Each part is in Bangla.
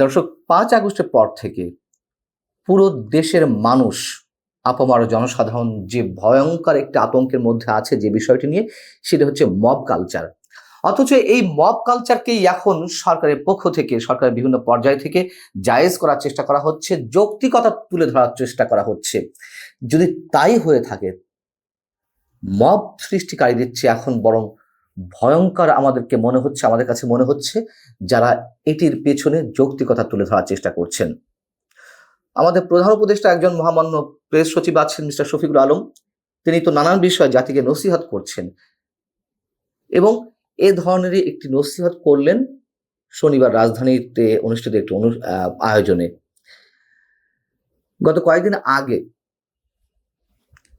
দর্শক, 5 আগস্টের পর থেকে পুরো দেশের মানুষ, আপামর জনসাধারণ যে ভয়ঙ্কর একটি আতঙ্কের মধ্যে আছে যে বিষয়টি নিয়ে, সেটা হচ্ছে মব কালচার। অথচ এই মব কালচারকেই এখন সরকারের পক্ষ থেকে, সরকারের বিভিন্ন পর্যায় থেকে জায়েজ করার চেষ্টা করা হচ্ছে, যৌক্তিকতা তুলে ধরার চেষ্টা করা হচ্ছে। যদি তাই হয়ে থাকে, মব সৃষ্টিকারীদের চেয়ে এখন বরং ভয়ঙ্কর আমাদের কাছে মনে হচ্ছে যারা এটির পেছনে যৌক্তিকতা তুলে ধরার চেষ্টা করছেন। আমাদের প্রধান উপদেষ্টা একজন মহামান্য প্রেস সচিব আছেন, মিস্টার শফিকুল আলম। তিনি তো নানান বিষয়ে জাতিকে নসিহত করছেন এবং এ ধরনেরই একটি নসিহত করলেন শনিবার রাজধানীতে অনুষ্ঠিত একটি আয়োজনে। গত কয়েকদিন আগে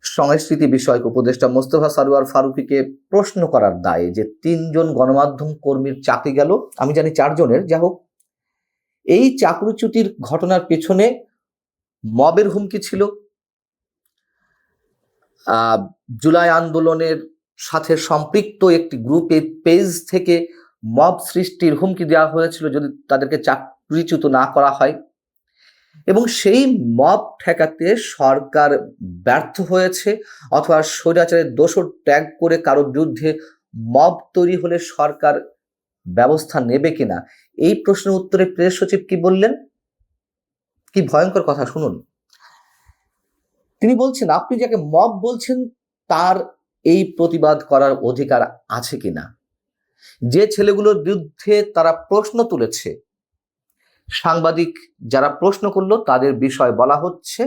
সংস্কৃতি বিষয়ক উপদেষ্টা মোস্তফা সরোয়ার ফারুকীকে প্রশ্ন করার দায়ে যে 3 জন গণমাধ্যম কর্মীর চাকরি গেল, আমি জানি 4 জনের, যা হোক, এই চাকরিচ্যুতির ঘটনার পেছনে মবের হুমকি ছিল। জুলাই আন্দোলনের সাথে সম্পৃক্ত একটি গ্রুপের পেজ থেকে মব সৃষ্টির হুমকি দেওয়া হয়েছিল যদি তাদেরকে চাকরিচ্যুত না করা হয়, এবং সেই মব ঠেকাতে সরকার ব্যর্থ হয়েছে, অথবা স্বৈরাচারের দোষর ট্যাগ করে কারো বিরুদ্ধে মব তৈরি হলে সরকার ব্যবস্থা নেবে কিনা। এই প্রশ্নের উত্তরে প্রেস সচিব কি বললেন, কি ভয়ঙ্কর কথা শুনুন। তিনি বলছেন, আপনি যাকে মব বলছেন তার এই প্রতিবাদ করার অধিকার আছে কিনা। যে ছেলেগুলোর বিরুদ্ধে তারা প্রশ্ন তুলেছে, সাংবাদিক যারা প্রশ্ন করলো, তাদের বিষয় বলা হচ্ছে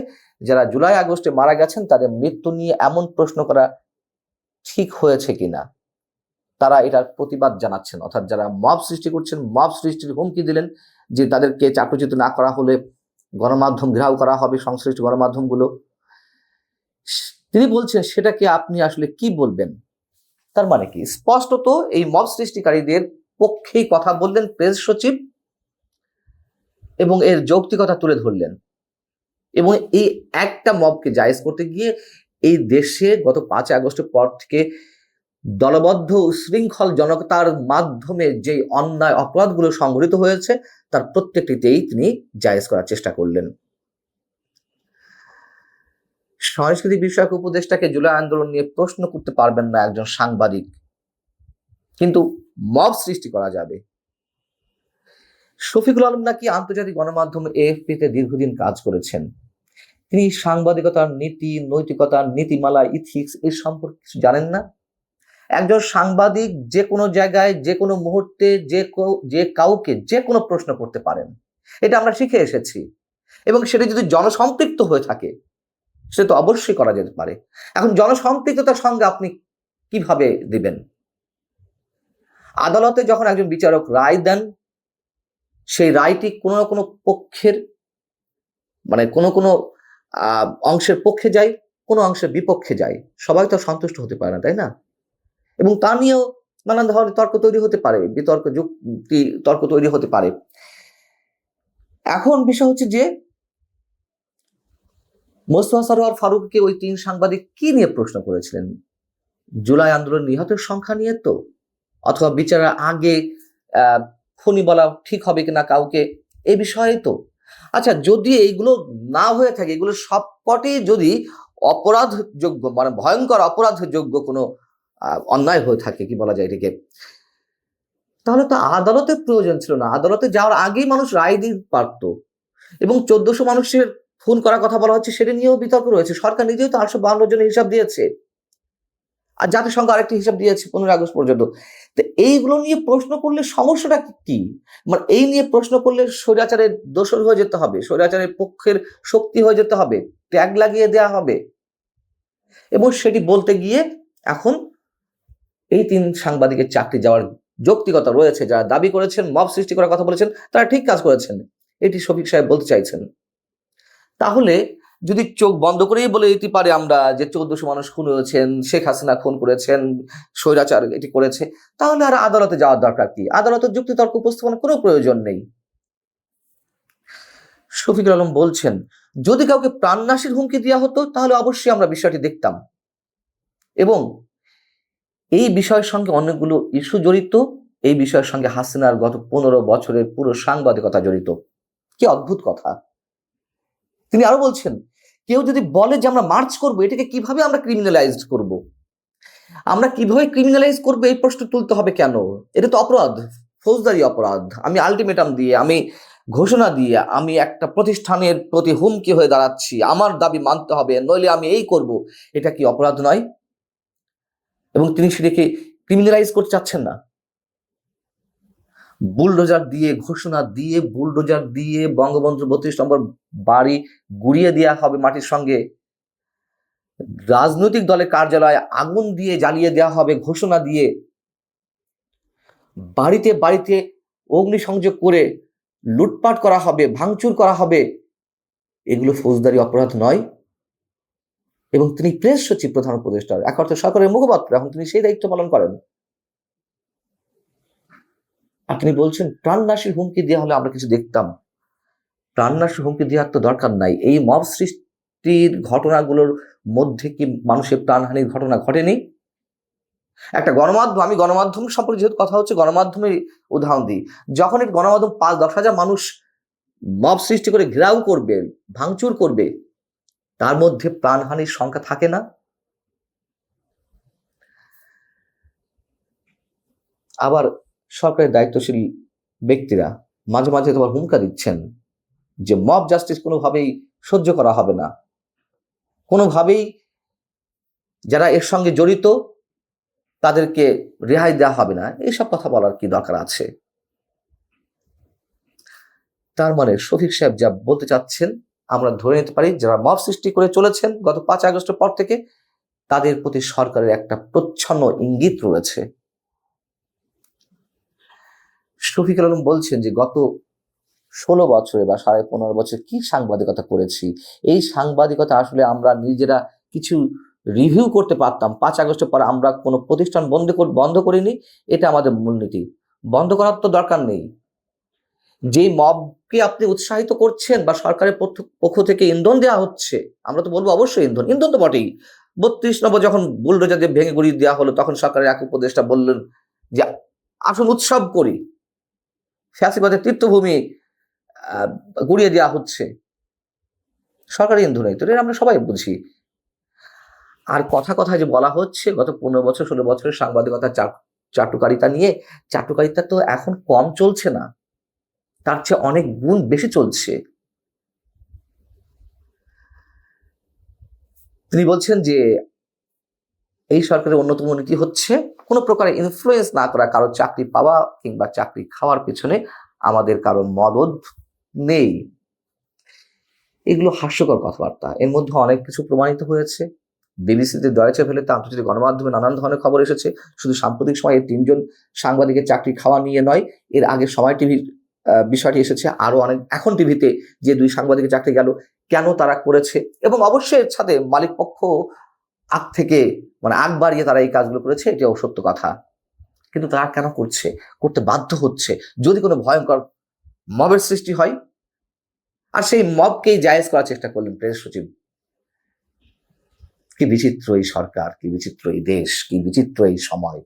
যারা জুলাই আগস্টে মারা গেছেন তাদের মৃত্যু নিয়ে এমন প্রশ্ন করা ঠিক হয়েছে কিনা। তারা এটার প্রতিবাদ জানাচ্ছেন, অর্থাৎ যারা মব সৃষ্টি করছেন, মব সৃষ্টির হুমকি দিলেন যে তাদেরকে চাকরিচ্যুত না করা হলে গণমাধ্যম ঘেরাও করা হবে, সংশ্লিষ্ট গণমাধ্যমগুলো। তিনি বলছেন সেটাকে আপনি আসলে কি বলবেন। তার মানে কি, স্পষ্টত এই মব সৃষ্টিকারীদের পক্ষেই কথা বললেন প্রেস সচিব এবং এর যৌক্তিকতা তুলে ধরলেন। এবং এই একটা মবকে জায়েজ করতে গিয়ে এই দেশে গত 5 আগস্টের পর থেকে দলবদ্ধ উশৃঙ্খল জনতার মাধ্যমে যে অন্যায় অপরাধগুলো সংঘটিত হয়েছে তার প্রত্যেকটিতেই তিনি জায়েজ করার চেষ্টা করলেন। সংস্কৃতি বিষয়ক উপদেষ্টাকে জুলাই আন্দোলন নিয়ে প্রশ্ন করতে পারবেন না একজন সাংবাদিক, কিন্তু মব সৃষ্টি করা যাবে। শফিকুল আলম নাকি আন্তর্জাতিক গণমাধ্যম এএফপিতে দীর্ঘদিন কাজ করেছেন। তিনি সাংবাদিকতার নীতি, নৈতিকতার নীতিমালা, ইথিক্স এর সম্পর্কে কিছু জানেন না। একজন সাংবাদিক যে কোনো জায়গায়, যে কোনো মুহূর্তে, যে কাউকে যে কোনো প্রশ্ন করতে পারেন, এটা আমরা শিখে এসেছি। এবং সেটা যদি জনসম্পৃক্ত হয়ে থাকে সেটা তো অবশ্যই করা যেতে পারে। এখন জনসম্পৃক্ততার সঙ্গে আপনি কিভাবে দিবেন? আদালতে যখন একজন বিচারক রায় দেন, সেই রায়টি কোনো না কোনো পক্ষের, মানে কোনো অংশের পক্ষে যায়, কোনো অংশের বিপক্ষে যায়। সবাই তো সন্তুষ্ট হতে পারে না, তাই না? এবং তা নিয়েও নানান ধরনের তর্ক তৈরি হতে পারে, বিতর্ক যুক্তি তর্ক তৈরি হতে পারে। এখন বিষয় হচ্ছে যে মোস্তফা সরোয়ার ফারুককে ওই 3 সাংবাদিক কি নিয়ে প্রশ্ন করেছিলেন? জুলাই আন্দোলন নিহতের সংখ্যা নিয়ে তো, অথবা বিচারের আগে খুনি বলা ঠিক হবে কিনা কাউকে, এই বিষয়ে তো। আচ্ছা, যদি এইগুলো না হয়ে থাকে, এগুলো সবকটি যদি অপরাধযোগ্য, মানে ভয়ঙ্কর অপরাধযোগ্য কোনো অন্যায় হয়ে থাকে, কি বলা যায় এটাকে, তাহলে তো আদালতের প্রয়োজন ছিল না। আদালতে যাওয়ার আগেই মানুষ রায় দিতে পারতো। এবং 1400 মানুষের খুন করার কথা বলা হচ্ছে, সেটা নিয়েও বিতর্ক রয়েছে। সরকার নিজেও তো 852 জনের হিসাব দিয়েছে, আর জাতিসংঘ আরেকটি হিসাব দিয়েছে 15 আগস্ট পর্যন্ত। তো এইগুলো নিয়ে প্রশ্ন করলে সমস্যাটা কি? মানে এই নিয়ে প্রশ্ন করলে স্বৈরাচারের দোষর হয়ে যেতে হবে, স্বৈরাচারের পক্ষের শক্তি হয়ে যেতে হবে, ট্যাগ লাগিয়ে দেওয়া হবে। এবং সেটি বলতে গিয়ে এখন এই 3 সাংবাদিকের চাকরি যাওয়ার যৌক্তিকতা রয়েছে। যারা দাবি করেছেন, মব সৃষ্টি করার কথা বলেছেন, তারা ঠিক কাজ করেছেন, এটি শফিক সাহেব বলতে চাইছেন। তাহলে যদি চোখ বন্ধ করেই বলে দিতে পারে আমরা যে 1400 মানুষ খুন হয়েছেন, শেখ হাসিনা খুন করেছেন, স্বৈরাচার এটি করেছে, তাহলে আর আদালতে যাওয়ার দরকার কি? আদালতের যুক্তি তর্ক উপস্থাপনের কোনো প্রয়োজন নেই। শফিকুল আলম বলছেন, যদি কাউকে প্রাণনাশের হুমকি দেওয়া হতো তাহলে অবশ্যই আমরা বিষয়টি দেখতাম, এবং এই বিষয়ের সঙ্গে অনেকগুলো ইস্যু জড়িত। এই বিষয়ের সঙ্গে হাসিনার গত 15 বছরের পুরো সাংবাদিকতা জড়িত। কি অদ্ভুত কথা। তিনি আরো বলছেন, কেউ যদি বলে যে আমরা মার্চ করব, এটাকে কিভাবে আমরা ক্রিমিনালাইজড করব, আমরা কিভাবে ক্রিমিনালাইজ করবো এই প্রশ্ন তুলতে হবে কেন? এটা তো অপরাধ, ফৌজদারি অপরাধ। আমি আলটিমেটাম দিয়ে, আমি ঘোষণা দিয়ে, আমি একটা প্রতিষ্ঠানের প্রতি হুমকি হয়ে দাঁড়াচ্ছি, আমার দাবি মানতে হবে, নইলে আমি এই করব, এটা কি অপরাধ নয়? এবং তিনি সেটাকে ক্রিমিনালাইজ করতে চাচ্ছেন না। বুলডোজার দিয়ে, ঘোষণা দিয়ে, বুলডোজার দিয়ে বঙ্গবন্ধু 32 নম্বর বাড়ি গুড়িয়ে দেওয়া হবে মাটির সঙ্গে, রাজনৈতিক দলের কার্যালয় আগুন দিয়ে জ্বালিয়ে দেওয়া হবে ঘোষণা দিয়ে, বাড়িতে বাড়িতে অগ্নিসংযোগ করে লুটপাট করা হবে, ভাঙচুর করা হবে, এগুলো ফৌজদারি অপরাধ নয়? এবং তিনি প্রেস সচিব, প্রধান উপদেষ্টার এক অর্থে সরকারের মুখপাত্র, এখন তিনি সেই দায়িত্ব পালন করেন। আর তিনি বলছেন প্রাণনাশীর হুমকি দেওয়া হলে আমরা কিছু দেখতাম। প্রাণনাশীর হুমকি দেওয়ার তো দরকার নাই। এই মব সৃষ্টির ঘটনাগুলোর মধ্যে কি মানুষের প্রাণহানির ঘটনা ঘটেনি? একটা গণমাধ্যম, আমি গণমাধ্যম সম্পর্কে যেহেতু কথা হচ্ছে, গণমাধ্যমের উদাহরণ দিই। যখন এই গণমাধ্যম 5-10 হাজার মানুষ মব সৃষ্টি করে ঘেরাও করবে, ভাঙচুর করবে, তার মধ্যে প্রাণহানির সংখ্যা থাকে না? আবার সরকারের দায়িত্বশীল ব্যক্তিরা মাঝে মাঝে তোমার হুমকা দিচ্ছেন যে মব জাস্টিস কোনোভাবেই সহ্য করা হবে না, কোনোভাবেই যারা এর সঙ্গে জড়িত তাদেরকে রেহাই দেওয়া হবে না। এইসব কথা বলার কি দরকার আছে? তার মানে শফিক সাহেব যা বলতে চাচ্ছেন, আমরা ধরে নিতে পারি যারা মব সৃষ্টি করে চলেছেন গত 5 আগস্টের পর থেকে, তাদের প্রতি সরকারের একটা প্রচ্ছন্ন ইঙ্গিত রয়েছে। শফিকুল আলম বলছেন যে গত 16 বছরে বা 15.5 বছর কি সাংবাদিকতা করেছি, এই সাংবাদিকতা আসলে আমরা নিজেরা কিছু রিভিউ করতে পারতাম। 5 আগস্টের পর আমরা কোনো প্রতিষ্ঠান বন্ধ করিনি, এটা আমাদের মূলনীতি। বন্ধ করার তো দরকার নেই। যে মবকে আপনি উৎসাহিত করছেন বা সরকারের পক্ষ থেকে ইন্ধন দেওয়া হচ্ছে, আমরা তো বলবো অবশ্যই ইন্ধন তো বটেই। 32 নম্বর যখন বুলডোজার দিয়ে ভেঙে গুড়িয়ে দেওয়া হলো, তখন সরকারের এক উপদেষ্টা বললেন যে আসুন উৎসব করি, ফ্যাসিবাদের তীর্থভূমি গুড়িয়ে দেওয়া হচ্ছে, সরকারি ইন্ধনই তো, এটা আমরা সবাই বুঝি। আর কথায় যে বলা হচ্ছে গত 15 বছর 16 বছরের সাংবাদিকতা চাটুকারিতা নিয়ে, চাটুকারিতা তো এখন কম চলছে না, তার চেয়ে অনেক গুণ বেশি চলছে। তিনি বলছেন যে এই সরকারের অন্যতম নীতি হচ্ছে কোনো প্রকারের ইনফ্লুয়েন্স না করা, কারো চাকরি পাওয়া কিংবা চাকরি খাওয়ার পেছনে আমাদের কারো মদদ নেই। এগুলো হাস্যকর কথাবার্তা। এর মধ্যে অনেক কিছু প্রমাণিত হয়েছে। বিবিসিতে, ডয়েচে ভেলেতে, আন্তর্জাতিক গণমাধ্যমে নানান ধরনের খবর এসেছে। শুধু সাম্প্রতিক সময়ে 3 জন সাংবাদিকের চাকরি খাওয়া নিয়ে নয়, এর আগে সময় টিভির বিষয়টি এসেছে, আরো অনেক। এখন টিভিতে যে 2 সাংবাদিকের চাকরি গেল, কেন তারা করেছে, এবং অবশ্যই এর সাথে মালিক পক্ষ আগ থেকে মানে আগ বাড়িয়ে তারা এই কাজগুলো করেছে, এটাও সত্য কথা। কিন্তু তারা কেন করছে, করতে বাধ্য হচ্ছে? যদি কোনো ভয়ঙ্কর মবের সৃষ্টি হয়, আর সেই মবকেই জায়েজ করার চেষ্টা করলেন প্রেস সচিব। কি বিচিত্র এই সরকার, কি বিচিত্র এই দেশ, কি বিচিত্র এই সময়।